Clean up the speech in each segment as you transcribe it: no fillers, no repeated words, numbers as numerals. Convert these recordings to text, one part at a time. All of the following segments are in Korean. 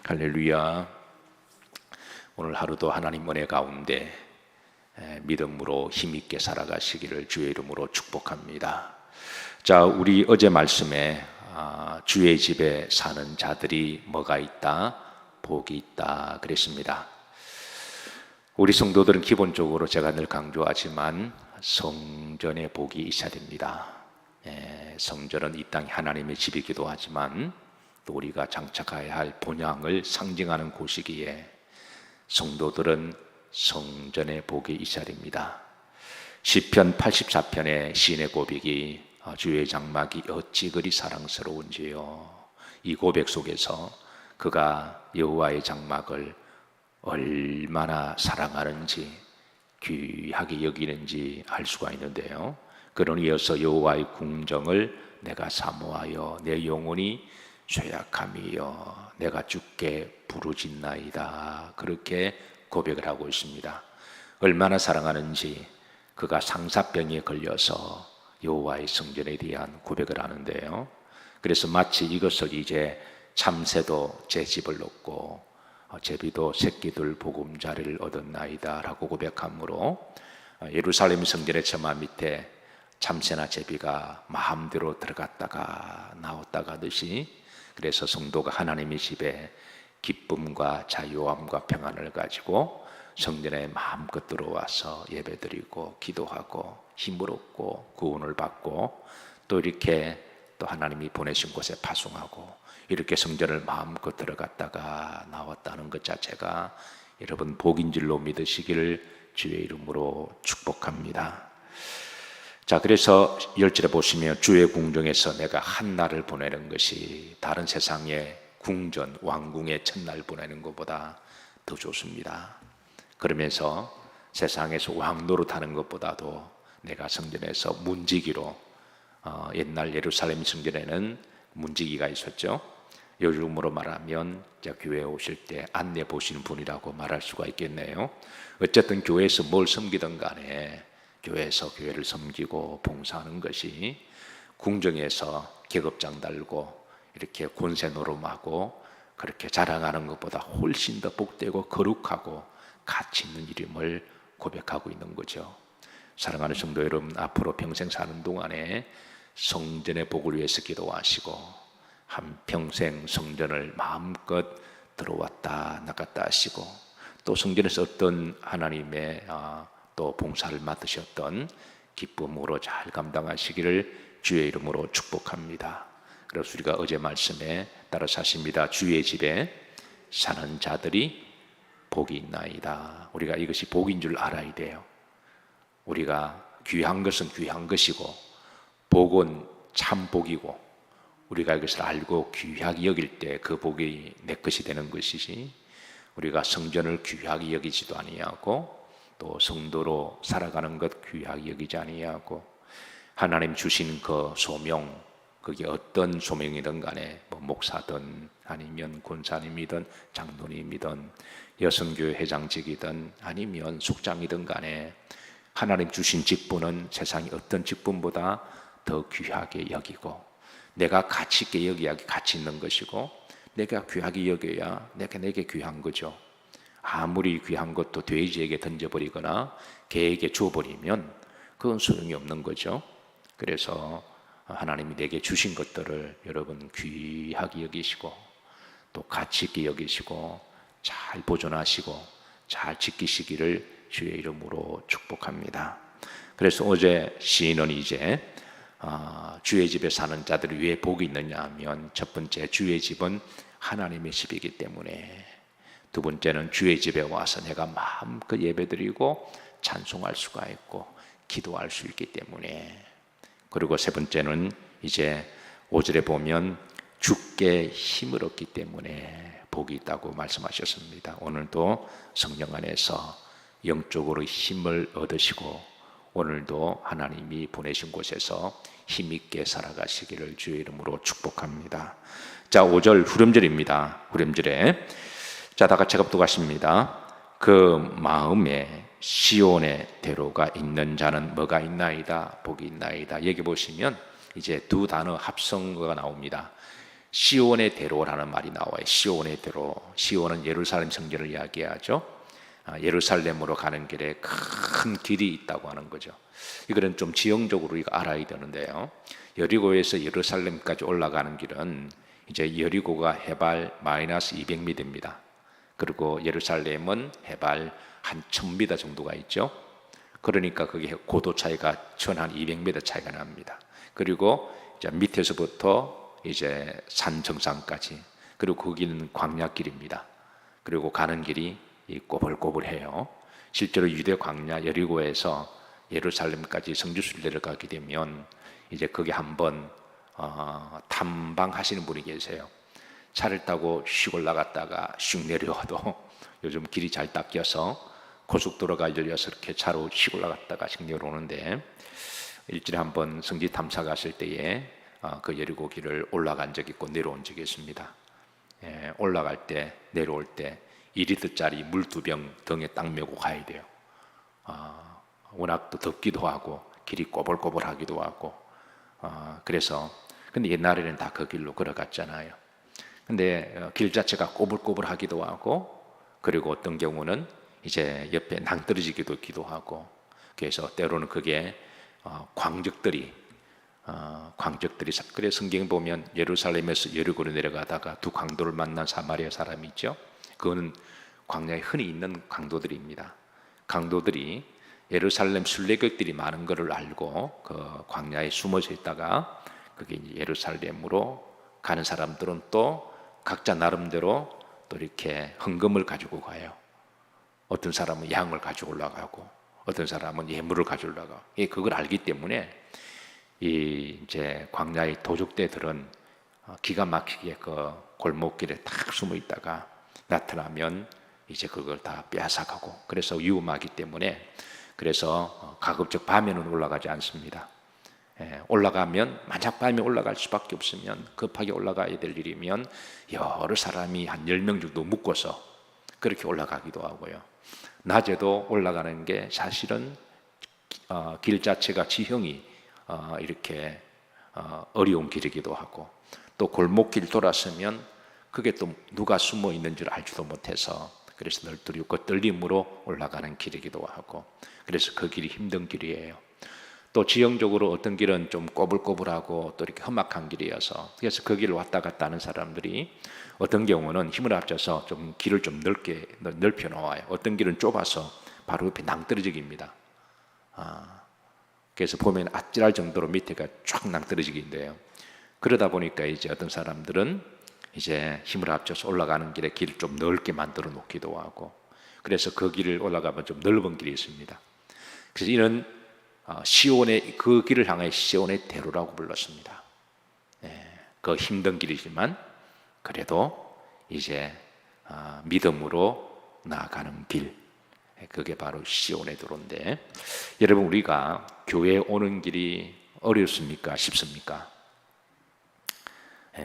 할렐루야. 오늘 하루도 하나님 은혜 가운데 믿음으로 힘있게 살아가시기를 주의 이름으로 축복합니다. 자, 우리 어제 말씀에 주의 집에 사는 자들이 뭐가 있다? 복이 있다 그랬습니다. 우리 성도들은 기본적으로 제가 늘 강조하지만 성전의 복이 있어야 됩니다. 성전은 이 땅이 하나님의 집이기도 하지만 또 우리가 장착해야 할 본향을 상징하는 곳이기에 성도들은 성전의 복이 있어야 됩니다. 시편 84편의 시인의 고백이 주의 장막이 어찌 그리 사랑스러운지요. 이 고백 속에서 그가 여호와의 장막을 얼마나 사랑하는지 귀하게 여기는지 알 수가 있는데요. 그러니 이어서 여호와의 궁정을 내가 사모하여 내 영혼이 죄악함이여 내가 주께 부르짖나이다. 그렇게 고백을 하고 있습니다. 얼마나 사랑하는지 그가 상사병에 걸려서 여호와의 성전에 대한 고백을 하는데요. 그래서 마치 이것을 이제 참새도 제 집을 얻고 제비도 새끼들 보금자리를 얻었나이다 라고 고백하므로 예루살렘 성전의 처마 밑에 참새나 제비가 마음대로 들어갔다가 나왔다가 하듯이, 그래서 성도가 하나님의 집에 기쁨과 자유함과 평안을 가지고 성전에 마음껏 들어와서 예배드리고 기도하고 힘을 얻고 구원을 받고 또 이렇게 또 하나님이 보내신 곳에 파송하고 이렇게 성전을 마음껏 들어갔다가 나왔다는 것 자체가 여러분 복인 줄로 믿으시기를 주의 이름으로 축복합니다. 자, 그래서 10절에 보시면 주의 궁정에서 내가 한 날을 보내는 것이 다른 세상의 궁전, 왕궁의 첫날 보내는 것보다 더 좋습니다. 그러면서 세상에서 왕 노릇하는 것보다도 내가 성전에서 문지기로, 옛날 예루살렘 성전에는 문지기가 있었죠. 요즘으로 말하면 교회에 오실 때 안내 보시는 분이라고 말할 수가 있겠네요. 어쨌든 교회에서 뭘 섬기든 간에 교회에서 교회를 섬기고 봉사하는 것이 궁정에서 계급장 달고 이렇게 권세 노름하고 그렇게 자랑하는 것보다 훨씬 더 복되고 거룩하고 가치 있는 일임을 고백하고 있는 거죠. 사랑하는 성도 여러분, 앞으로 평생 사는 동안에 성전의 복을 위해서 기도하시고 한평생 성전을 마음껏 들어왔다 나갔다 하시고 또 성전에서 어떤 하나님의 또 봉사를 맡으셨던 기쁨으로 잘 감당하시기를 주의 이름으로 축복합니다. 그래서 우리가 어제 말씀에 따라서 하십니다. 주의 집에 사는 자들이 복이 있나이다. 우리가 이것이 복인 줄 알아야 돼요. 우리가 귀한 것은 귀한 것이고 복은 참 복이고 우리가 이것을 알고 귀하게 여길 때 그 복이 내 것이 되는 것이지, 우리가 성전을 귀하게 여기지도 아니하고 또 성도로 살아가는 것 귀하게 여기지 아니하고 하나님 주신 그 소명, 그게 어떤 소명이든 간에 목사든 아니면 권사님이든 장로님이든 여성교회 회장직이든 아니면 숙장이든 간에 하나님 주신 직분은 세상의 어떤 직분보다 더 귀하게 여기고 내가 가치 있게 여기야 가치 있는 것이고 내가 귀하게 여겨야 내게 귀한 거죠. 아무리 귀한 것도 돼지에게 던져버리거나 개에게 주어버리면 그건 소용이 없는 거죠. 그래서 하나님이 내게 주신 것들을 여러분 귀하게 여기시고 또 가치 있게 여기시고 잘 보존하시고 잘 지키시기를 주의 이름으로 축복합니다. 그래서 어제 시인은 이제 주의 집에 사는 자들이 왜 복이 있느냐 하면, 첫 번째, 주의 집은 하나님의 집이기 때문에, 두 번째는 주의 집에 와서 내가 마음껏 예배드리고 찬송할 수가 있고 기도할 수 있기 때문에, 그리고 세 번째는 이제 5절에 보면 주께 힘을 얻기 때문에 복이 있다고 말씀하셨습니다. 오늘도 성령 안에서 영적으로 힘을 얻으시고 오늘도 하나님이 보내신 곳에서 힘있게 살아가시기를 주의 이름으로 축복합니다. 자, 5절 후렴절입니다. 후렴절에 자, 다 같이 합독하십니다. 그 마음에 시온의 대로가 있는 자는 뭐가 있나이다? 복이 있나이다. 여기 보시면 이제 두 단어 합성어가 나옵니다. 시온의 대로라는 말이 나와요. 시온의 대로. 시온은 예루살렘 성전을 이야기하죠. 예루살렘으로 가는 길에 큰 길이 있다고 하는 거죠. 이거는 좀 지형적으로 이거 알아야 되는데요. 여리고에서 예루살렘까지 올라가는 길은 이제 여리고가 해발 마이너스 200m입니다. 그리고 예루살렘은 해발 한 1000m 정도가 있죠. 그러니까 그게 고도 차이가 한 200m 차이가 납니다. 그리고 이제 밑에서부터 이제 산 정상까지, 그리고 거기는 광야길입니다. 그리고 가는 길이 꼬불꼬불해요. 실제로 유대 광야 여리고에서 예루살렘까지 성지순례를 내려가게 되면 이제 거기 한번 탐방하시는 분이 계세요. 차를 타고 슉 올라갔다가 슉 내려와도 요즘 길이 잘 닦여서 고속도로가 열려서 이렇게 차로 슉 올라갔다가 슉 내려오는데, 일주일에 한번 성지 탐사 갔을 때에 그 여리고 길을 올라간 적이 있고 내려온 적이 있습니다. 올라갈 때 내려올 때 2리터짜리 물 2병 등에 딱 메고 가야 돼요. 워낙 또 덥기도 하고 길이 꼬불꼬불하기도 하고, 그래서 근데 옛날에는 다 그 길로 걸어갔잖아요. 근데 길 자체가 꼬불꼬불하기도 하고, 그리고 어떤 경우는 이제 옆에 낭떠러지기도 기도 하고, 그래서 때로는 그게 광적들이 그래 성경 보면 예루살렘에서 여리고로 내려가다가 두 강도를 만난 사마리아 사람이 있죠. 그거는 광야에 흔히 있는 강도들입니다. 강도들이 예루살렘 순례객들이 많은 것을 알고 그 광야에 숨어져 있다가 그게 이제 예루살렘으로 가는 사람들은 또 각자 나름대로 또 이렇게 헌금을 가지고 가요. 어떤 사람은 양을 가지고 올라가고, 어떤 사람은 예물을 가지고 올라가고. 그걸 알기 때문에 이제 광야의 도적대들은 기가 막히게 그 골목길에 딱 숨어 있다가 나타나면 이제 그걸 다 빼앗아가고, 그래서 위험하기 때문에 그래서 가급적 밤에는 올라가지 않습니다. 올라가면 만약 밤에 올라갈 수밖에 없으면, 급하게 올라가야 될 일이면 여러 사람이 한 10명 정도 묶어서 그렇게 올라가기도 하고요. 낮에도 올라가는 게 사실은 길 자체가 지형이 이렇게 어려운 길이기도 하고, 또 골목길 돌아서면 그게 또 누가 숨어 있는 줄 알지도 못해서 그래서 널뛰고 떨림으로 올라가는 길이기도 하고, 그래서 그 길이 힘든 길이에요. 또 지형적으로 어떤 길은 좀 꼬불꼬불하고 또 이렇게 험악한 길이어서, 그래서 그 길을 왔다 갔다 하는 사람들이 어떤 경우는 힘을 합쳐서 좀 길을 좀 넓혀 놓아요. 어떤 길은 좁아서 바로 옆에 낭떠러지기입니다. 그래서 보면 아찔할 정도로 밑에가 쫙 낭떠러지기인데요. 그러다 보니까 이제 어떤 사람들은 이제 힘을 합쳐서 올라가는 길에 길을 좀 넓게 만들어 놓기도 하고, 그래서 그 길을 올라가면 좀 넓은 길이 있습니다. 그래서 이는 시온의 그 길을 향해 시온의 대로라고 불렀습니다. 그 힘든 길이지만 그래도 이제 믿음으로 나아가는 길, 그게 바로 시온의 대로인데, 여러분 우리가 교회에 오는 길이 어렵습니까? 쉽습니까?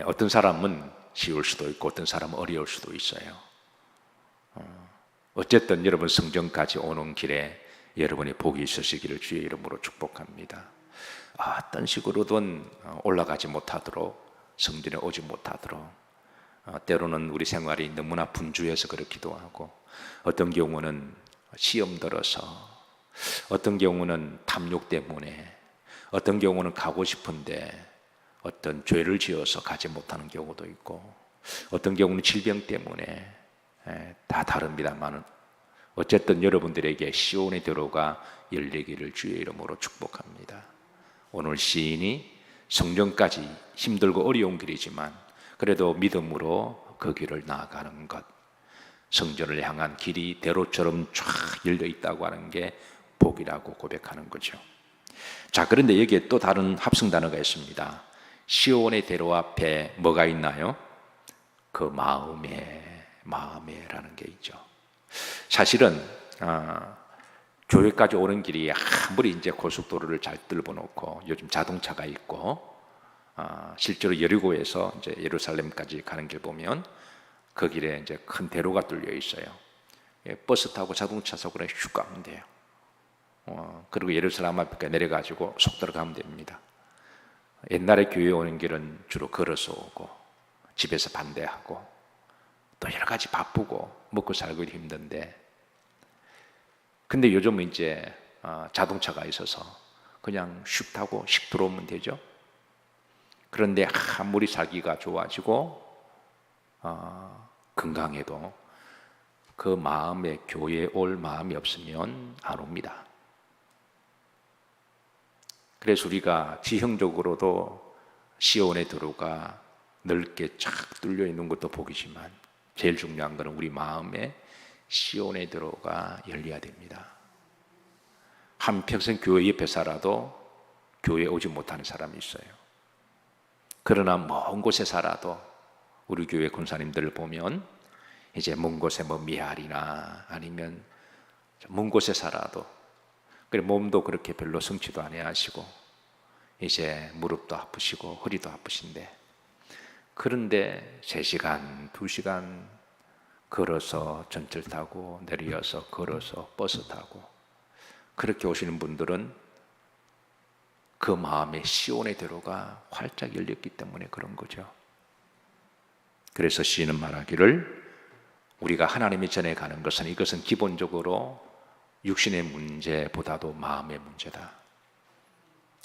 어떤 사람은 쉬울 수도 있고 어떤 사람은 어려울 수도 있어요. 어쨌든 여러분 성전까지 오는 길에 여러분의 복이 있으시기를 주의 이름으로 축복합니다. 어떤 식으로든 올라가지 못하도록, 성전에 오지 못하도록, 때로는 우리 생활이 너무나 분주해서 그렇기도 하고, 어떤 경우는 시험 들어서, 어떤 경우는 탐욕 때문에, 어떤 경우는 가고 싶은데 어떤 죄를 지어서 가지 못하는 경우도 있고, 어떤 경우는 질병 때문에, 다 다릅니다만 어쨌든 여러분들에게 시온의 대로가 열리기를 주의 이름으로 축복합니다. 오늘 시인이 성전까지 힘들고 어려운 길이지만 그래도 믿음으로 그 길을 나아가는 것, 성전을 향한 길이 대로처럼 쫙 열려 있다고 하는 게 복이라고 고백하는 거죠. 자, 그런데 여기에 또 다른 합성 단어가 있습니다. 시온의 대로 앞에 뭐가 있나요? 그 마음에라는 게 있죠. 사실은 교회까지 오는 길이 아무리 이제 고속도로를 잘 뚫어놓고 요즘 자동차가 있고, 실제로 여리고에서 이제 예루살렘까지 가는 길 보면 그 길에 이제 큰 대로가 뚫려 있어요. 버스 타고 자동차 속으로 슉 가면 돼요. 그리고 예루살렘 앞에 내려가지고 속도로 가면 됩니다. 옛날에 교회 오는 길은 주로 걸어서 오고, 집에서 반대하고 또 여러 가지 바쁘고 먹고 살기도 힘든데, 근데 요즘은 이제 자동차가 있어서 그냥 슉 타고 슉 들어오면 되죠. 그런데 아무리 살기가 좋아지고 건강해도 그 마음에 교회에 올 마음이 없으면 안 옵니다. 그래서 우리가 지형적으로도 시온의 도로가 넓게 쫙 뚫려 있는 것도 복이지만 제일 중요한 것은 우리 마음에 시온의 도로가 열려야 됩니다. 한평생 교회 옆에 살아도 교회에 오지 못하는 사람이 있어요. 그러나 먼 곳에 살아도 우리 교회 권사님들을 보면 이제 먼 곳에 뭐 미할이나 아니면 먼 곳에 살아도 그래 몸도 그렇게 별로 성취도 안 해하시고 이제 무릎도 아프시고 허리도 아프신데, 그런데 3시간, 2시간 걸어서 전철 타고 내려서 걸어서 버스 타고 그렇게 오시는 분들은 그 마음의 시온의 대로가 활짝 열렸기 때문에 그런 거죠. 그래서 시인은 말하기를 우리가 하나님의 전에 가는 것은 이것은 기본적으로 육신의 문제보다도 마음의 문제다.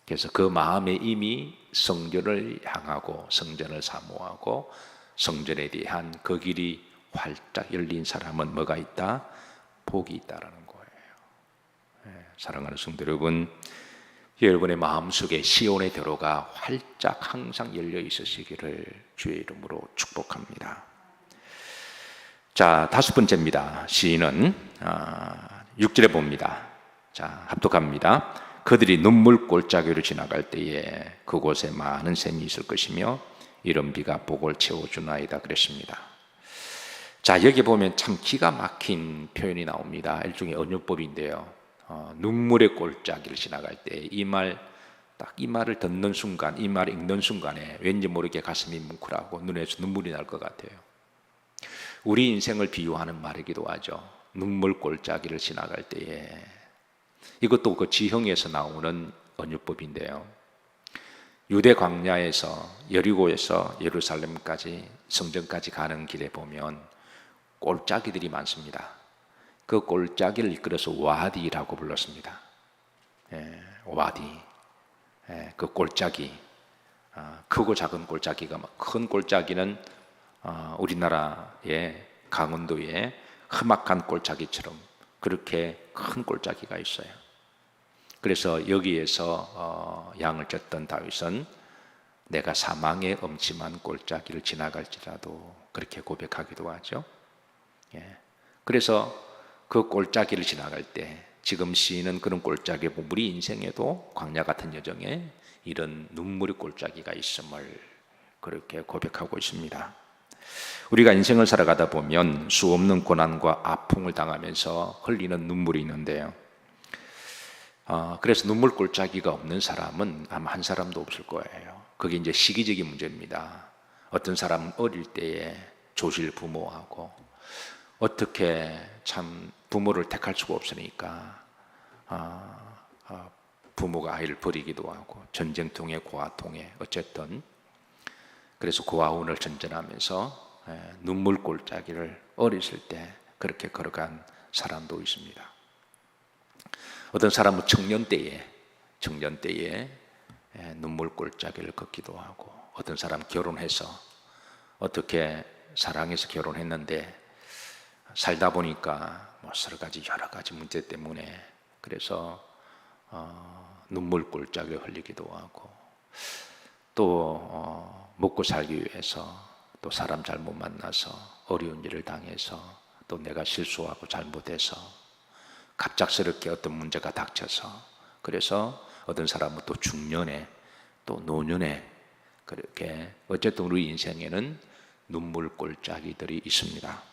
그래서 그 마음에 이미 성전을 향하고 성전을 사모하고 성전에 대한 그 길이 활짝 열린 사람은 뭐가 있다? 복이 있다라는 거예요. 사랑하는 성도 여러분, 여러분의 마음속에 시온의 대로가 활짝 항상 열려 있으시기를 주의 이름으로 축복합니다. 자, 5번째입니다. 시인은 6절에 봅니다. 자, 합독합니다. 그들이 눈물 골짜기로 지나갈 때에 그곳에 많은 샘이 있을 것이며 이른 비가 복을 채워주나이다 그랬습니다. 자, 여기 보면 참 기가 막힌 표현이 나옵니다. 일종의 언어법인데요. 눈물의 골짜기를 지나갈 때 이 말을 듣는 순간, 이 말을 읽는 순간에 왠지 모르게 가슴이 뭉클하고 눈에서 눈물이 날 것 같아요. 우리 인생을 비유하는 말이기도 하죠. 눈물 골짜기를 지나갈 때에. 이것도 그 지형에서 나오는 언어법인데요. 유대 광야에서 여리고에서 예루살렘까지 성전까지 가는 길에 보면 골짜기들이 많습니다. 그 골짜기를 이끌어서 와디라고 불렀습니다. 와디. 그 골짜기. 크고 작은 골짜기가, 큰 골짜기는 우리나라의 강원도의 험악한 골짜기처럼 그렇게 큰 골짜기가 있어요. 그래서 여기에서 양을 쳤던 다윗은 내가 사망의 엄침한 골짜기를 지나갈지라도 그렇게 고백하기도 하죠. 그래서 그 골짜기를 지나갈 때 지금 시인은 그런 골짜기, 우리 인생에도 광야 같은 여정에 이런 눈물의 골짜기가 있음을 그렇게 고백하고 있습니다. 우리가 인생을 살아가다 보면 수없는 고난과 아픔을 당하면서 흘리는 눈물이 있는데요. 그래서 눈물 골짜기가 없는 사람은 아마 한 사람도 없을 거예요. 그게 이제 시기적인 문제입니다. 어떤 사람은 어릴 때에 조실 부모하고 어떻게 참 부모를 택할 수가 없으니까 부모가 아이를 버리기도 하고 전쟁통에 고아통에 어쨌든 그래서 고아원을 전전하면서 눈물 골짜기를 어렸을 때 그렇게 걸어간 사람도 있습니다. 어떤 사람은 청년 때에 눈물 골짜기를 걷기도 하고, 어떤 사람 결혼해서 어떻게 사랑해서 결혼했는데 살다 보니까 뭐 여러 가지 문제 때문에 그래서 눈물 골짜기를 흘리기도 하고, 또 먹고 살기 위해서 또 사람 잘못 만나서 어려운 일을 당해서 또 내가 실수하고 잘못해서 갑작스럽게 어떤 문제가 닥쳐서 그래서 어떤 사람은 또 중년에 또 노년에 그렇게 어쨌든 우리 인생에는 눈물 골짜기들이 있습니다.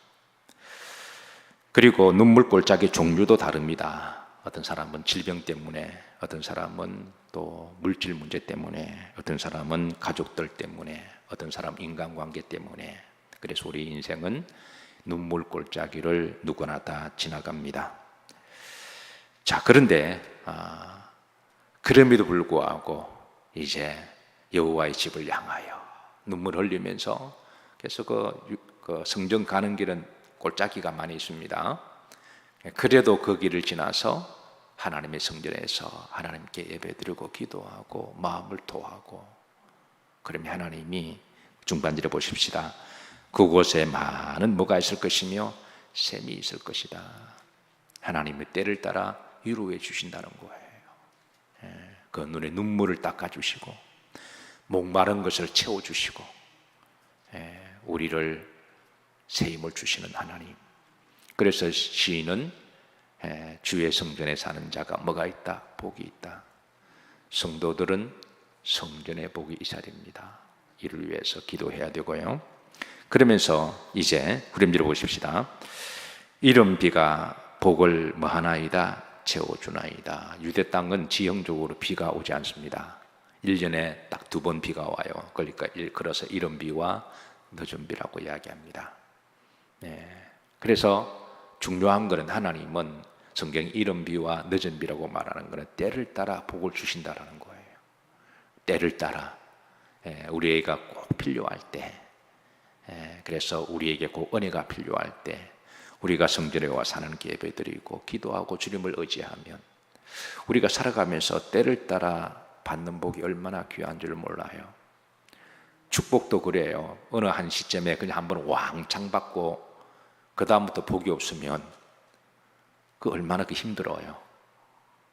그리고 눈물 골짜기 종류도 다릅니다. 어떤 사람은 질병 때문에, 어떤 사람은 또 물질 문제 때문에, 어떤 사람은 가족들 때문에, 어떤 사람 인간관계 때문에. 그래서 우리 인생은 눈물 골짜기를 누구나 다 지나갑니다. 자, 그런데 그럼에도 불구하고 이제 여호와의 집을 향하여 눈물 흘리면서 그래서 그 성전 가는 길은 골짜기가 많이 있습니다. 그래도 그 길을 지나서 하나님의 성전에서 하나님께 예배드리고 기도하고 마음을 토하고, 그러면 하나님이 중반절에 보십시다. 그곳에 많은 뭐가 있을 것이며 샘이 있을 것이다. 하나님의 때를 따라 위로해 주신다는 거예요. 그 눈에 눈물을 닦아주시고 목마른 것을 채워주시고 우리를 새 힘을 주시는 하나님. 그래서 시인은 주의 성전에 사는 자가 뭐가 있다? 복이 있다. 성도들은 성전의 복이 있어야 됩니다. 이를 위해서 기도해야 되고요. 그러면서 이제 구절을 보십시다. 이른 비가 복을 뭐하나이다? 채워주나이다. 유대 땅은 지형적으로 비가 오지 않습니다. 1년에 딱 2번 비가 와요. 그러니까 그래서 이른 비와 늦은 비라고 이야기합니다. 그래서 중요한 것은 하나님은 성경 이른 비와 늦은 비라고 말하는 것은 때를 따라 복을 주신다라는 거예요. 때를 따라 우리에게 꼭 필요할 때, 그래서 우리에게 꼭 은혜가 필요할 때 우리가 성전에 와 사는 예배드리고 기도하고 주님을 의지하면 우리가 살아가면서 때를 따라 받는 복이 얼마나 귀한 줄 몰라요. 축복도 그래요. 어느 한 시점에 그냥 한번 왕창 받고 그 다음부터 복이 없으면 그 얼마나 힘들어요.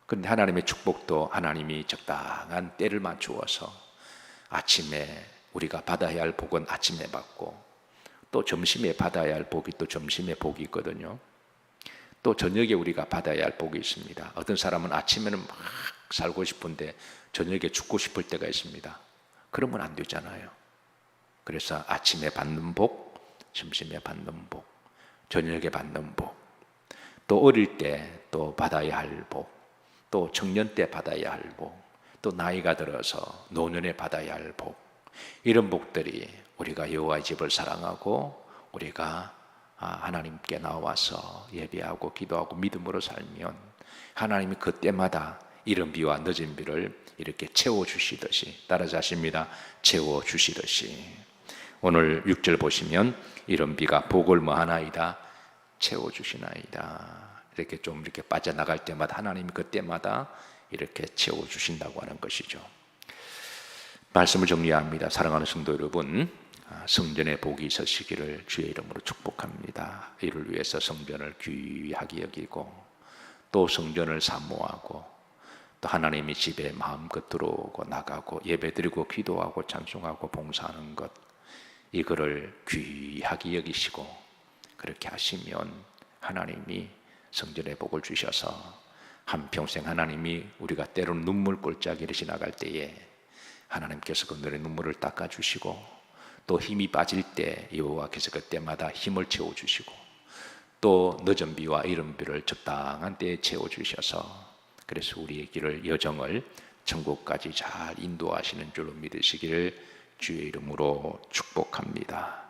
그런데 하나님의 축복도 하나님이 적당한 때를 맞추어서 아침에 우리가 받아야 할 복은 아침에 받고, 또 점심에 받아야 할 복이 또 점심에 복이 있거든요. 또 저녁에 우리가 받아야 할 복이 있습니다. 어떤 사람은 아침에는 막 살고 싶은데 저녁에 죽고 싶을 때가 있습니다. 그러면 안 되잖아요. 그래서 아침에 받는 복, 점심에 받는 복, 저녁에 받는 복, 또 어릴 때 또 받아야 할 복, 또 청년 때 받아야 할 복, 또 나이가 들어서 노년에 받아야 할 복, 이런 복들이 우리가 여호와의 집을 사랑하고 우리가 하나님께 나와서 예배하고 기도하고 믿음으로 살면 하나님이 그때마다 이른 비와 늦은 비를 이렇게 채워주시듯이, 따라자십니다. 채워주시듯이 오늘 6절 보시면 이른 비가 복을 뭐하나이다? 채워주시나이다. 이렇게 좀 이렇게 빠져나갈 때마다 하나님이 그때마다 이렇게 채워주신다고 하는 것이죠. 말씀을 정리합니다. 사랑하는 성도 여러분, 성전에 복이 있으시기를 주의 이름으로 축복합니다. 이를 위해서 성전을 귀하게 여기고 또 성전을 사모하고 또 하나님의 집에 마음껏 들어오고 나가고 예배드리고 기도하고 찬송하고 봉사하는 것, 이거를 귀하게 여기시고 그렇게 하시면 하나님이 성전에 복을 주셔서 한평생 하나님이 우리가 때로는 눈물 골짜기를 지나갈 때에 하나님께서 그들의 눈물을 닦아주시고 또 힘이 빠질 때 여호와께서 그때마다 힘을 채워주시고 또 늦은 비와 이른 비를 적당한 때에 채워주셔서 그래서 우리의 길을 여정을 천국까지 잘 인도하시는 줄로 믿으시기를 주의 이름으로 축복합니다.